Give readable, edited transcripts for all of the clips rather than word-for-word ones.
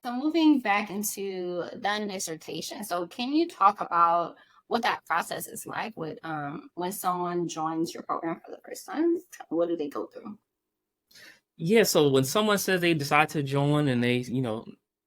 So moving back into Done Dissertation. So can you talk about what that process is like with when someone joins your program for the first time? What do they go through? Yeah, so when someone says they decide to join and they,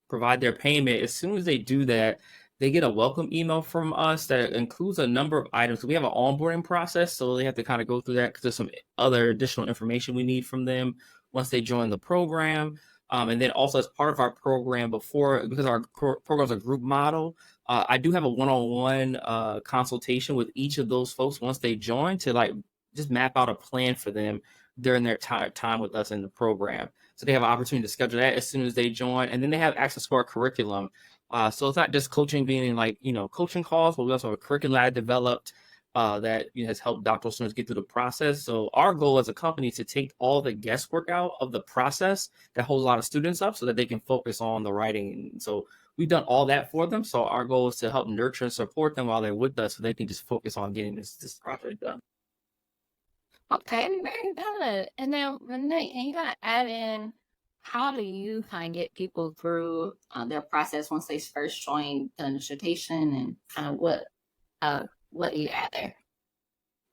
provide their payment, as soon as they do that, they get a welcome email from us that includes a number of items. We have an onboarding process, so they have to kind of go through that because there's some other additional information we need from them once they join the program. And then also as part of our program because our program's a group model, I do have a one-on-one consultation with each of those folks once they join to like just map out a plan for them during their time with us in the program. So they have an opportunity to schedule that as soon as they join, and then they have access to our curriculum. So it's not just coaching being in like coaching calls, but we also have a curriculum I developed that has helped doctoral students get through the process. So our goal as a company is to take all the guesswork out of the process that holds a lot of students up, so that they can focus on the writing. And so we've done all that for them. So our goal is to help nurture and support them while they're with us, so they can just focus on getting this project done. Okay, very good. And then Renee, can you kind of add in how do you kind of get people through their process once they first join the dissertation and kind of what do you add there?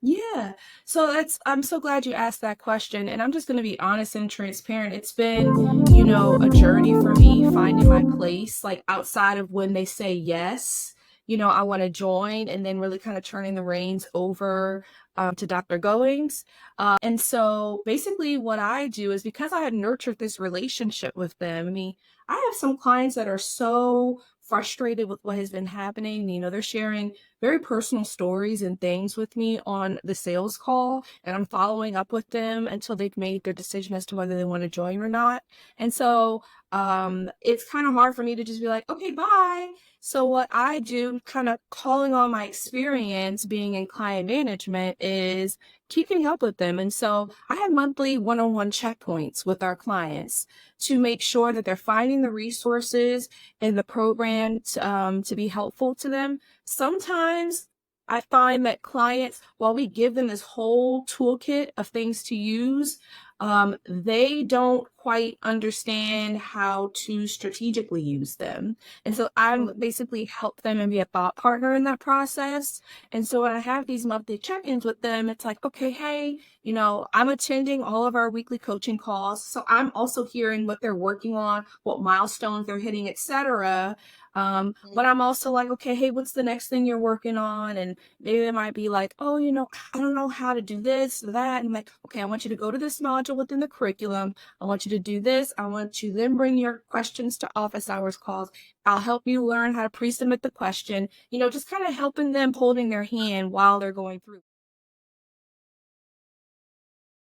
Yeah. So I'm so glad you asked that question. And I'm just going to be honest and transparent. It's been, a journey for me finding my place, like outside of when they say yes, I want to join, and then really kind of turning the reins over to Dr. Goings. And so basically what I do is, because I had nurtured this relationship with them. I mean, I have some clients that are so frustrated with what has been happening. They're sharing very personal stories and things with me on the sales call, and I'm following up with them until they've made their decision as to whether they want to join or not. And so it's kind of hard for me to just be like, okay, bye. So what I do, kind of calling on my experience being in client management, is keeping up with them. And so I have monthly one-on-one checkpoints with our clients to make sure that they're finding the resources in the program to be helpful to them. Sometimes I find that clients, while we give them this whole toolkit of things to use, they don't quite understand how to strategically use them. And so I basically help them and be a thought partner in that process. And so when I have these monthly check-ins with them, it's like, okay, hey, I'm attending all of our weekly coaching calls. So I'm also hearing what they're working on, what milestones they're hitting, etc. But I'm also like, okay, hey, what's the next thing you're working on? And maybe they might be like, oh, I don't know how to do this or that. And I'm like, okay, I want you to go to this module within the curriculum. I want you to do this. I want you to then bring your questions to office hours calls. I'll help you learn how to pre-submit the question, just kind of helping them, holding their hand while they're going through.